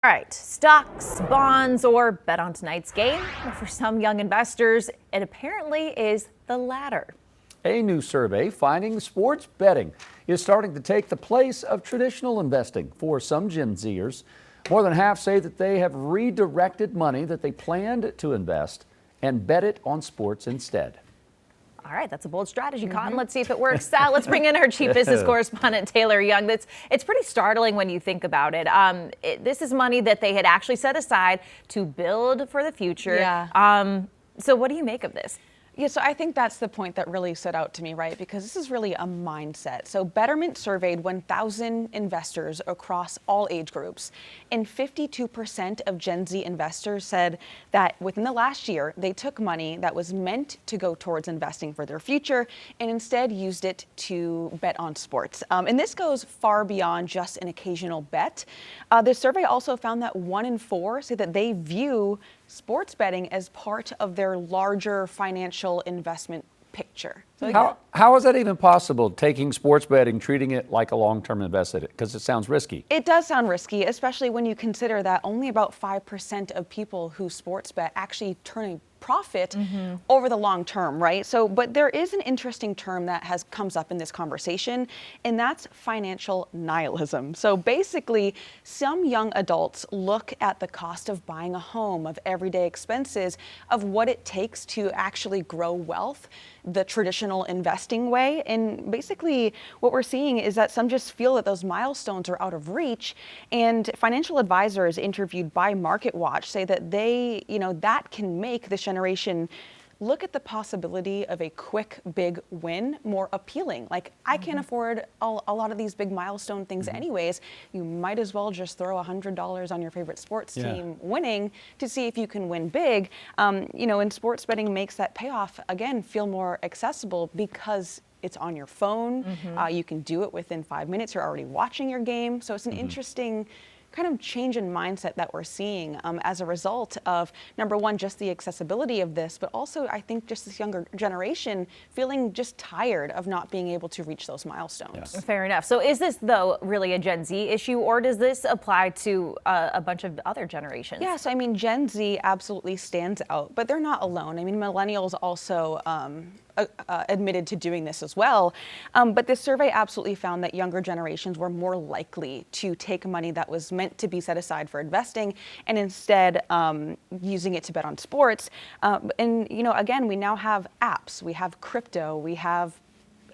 All right, stocks, bonds, or bet on tonight's game? Well, for some young investors, it apparently is the latter. A new survey finding sports betting is starting to take the place of traditional investing for some Gen Zers. More than half say that they have redirected money that they planned to invest and bet it on sports instead. All right, that's a bold strategy, Cotton. Let's see if it works. Let's bring in our chief business correspondent, Taylor Young. It's pretty startling when you think about it. This is money that they had actually set aside to build for the future. Yeah. So what do you make of this? Yeah, so I think that's the point that really stood out to me, right? Because this is really a mindset. So Betterment surveyed 1,000 investors across all age groups, and 52% of Gen Z investors said that within the last year, they took money that was meant to go towards investing for their future and instead used it to bet on sports. And this goes far beyond just an occasional bet. The survey also found that 1 in 4 say that they view sports betting as part of their larger financial investment picture. So How is that even possible, taking sports betting, treating it like a long-term investment? Because it sounds risky. It does sound risky, especially when you consider that only about 5% of people who sports bet actually turn a profit over the long term, right? So, but there is an interesting term that comes up in this conversation, and that's financial nihilism. So basically, some young adults look at the cost of buying a home, of everyday expenses, of what it takes to actually grow wealth the traditional investing way. And basically what we're seeing is that some just feel that those milestones are out of reach. And financial advisors interviewed by MarketWatch say that that can make this generation look at the possibility of a quick, big win more appealing. Like, I can't afford a lot of these big milestone things anyways. You might as well just throw $100 on your favorite sports team winning to see if you can win big. And sports betting makes that payoff, again, feel more accessible because it's on your phone. You can do it within 5 minutes. You're already watching your game. So it's an interesting kind of change in mindset that we're seeing as a result of, number one, just the accessibility of this, but also I think just this younger generation feeling just tired of not being able to reach those milestones. Yes. Fair enough. So is this, though, really a Gen Z issue, or does this apply to a bunch of other generations? Yeah, so I mean, Gen Z absolutely stands out, but they're not alone. I mean, millennials also admitted to doing this as well. But this survey absolutely found that younger generations were more likely to take money that was meant to be set aside for investing and instead using it to bet on sports. Again, we now have apps, we have crypto, we have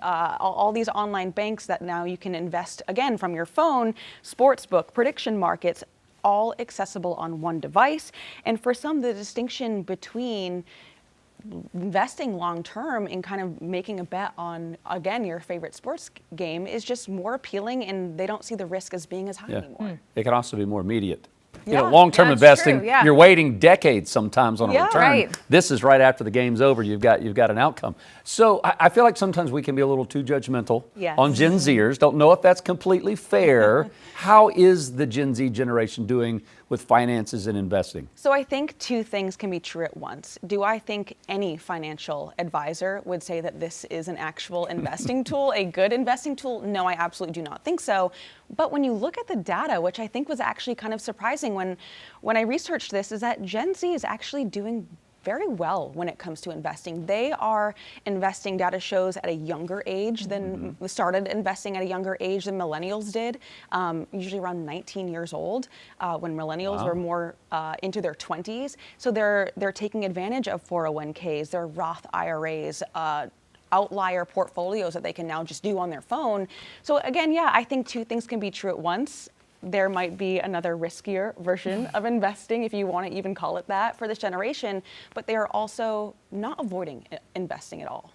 all these online banks that now you can invest, again, from your phone, sportsbook, prediction markets, all accessible on one device. And for some, the distinction between investing long term and kind of making a bet on, again, your favorite sports game is just more appealing, and they don't see the risk as being as high anymore. It can also be more immediate. Yeah. Long-term investing, true, yeah. you're waiting decades sometimes on a return. Right. This is right after the game's over. You've got an outcome. So I feel like sometimes we can be a little too judgmental on Gen Zers. Don't know if that's completely fair. How is the Gen Z generation doing with finances and investing? So I think two things can be true at once. Do I think any financial advisor would say that this is an actual investing tool, a good investing tool? No, I absolutely do not think so. But when you look at the data, which I think was actually kind of surprising when I researched this, is that Gen Z is actually doing very well when it comes to investing. They are investing, data shows, at a younger age than started investing at a younger age than millennials did, usually around 19 years old, when millennials were more into their 20s. So they're taking advantage of 401ks, their Roth IRAs, outlier portfolios that they can now just do on their phone. So again, I think two things can be true at once. There might be another riskier version of investing, if you want to even call it that, for this generation, but they are also not avoiding investing at all.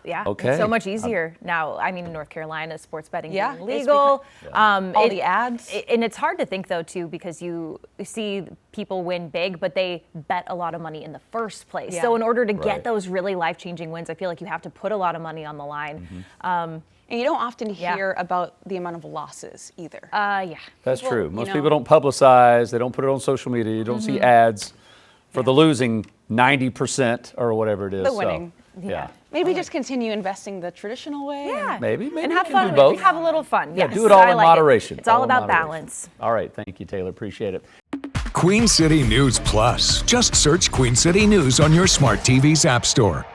Yeah, Okay. it's so much easier now. I mean, in North Carolina, sports betting Yeah, being legal. all the ads. And it's hard to think, though, too, because you see people win big, but they bet a lot of money in the first place. Yeah. So in order to get those really life-changing wins, I feel like you have to put a lot of money on the line. And you don't often hear about the amount of losses either. That's true. Most people don't publicize. They don't put it on social media. You don't see ads for the losing 90% or whatever it is. The winning. Yeah. Maybe just continue investing the traditional way. Yeah. Maybe And you have can fun. do both. Have a little fun. Yeah, Yes, do it all I in like moderation. It's all in about moderation. balance. All right, thank you, Taylor. Appreciate it. Queen City News Plus. Just search Queen City News on your smart TV's app store.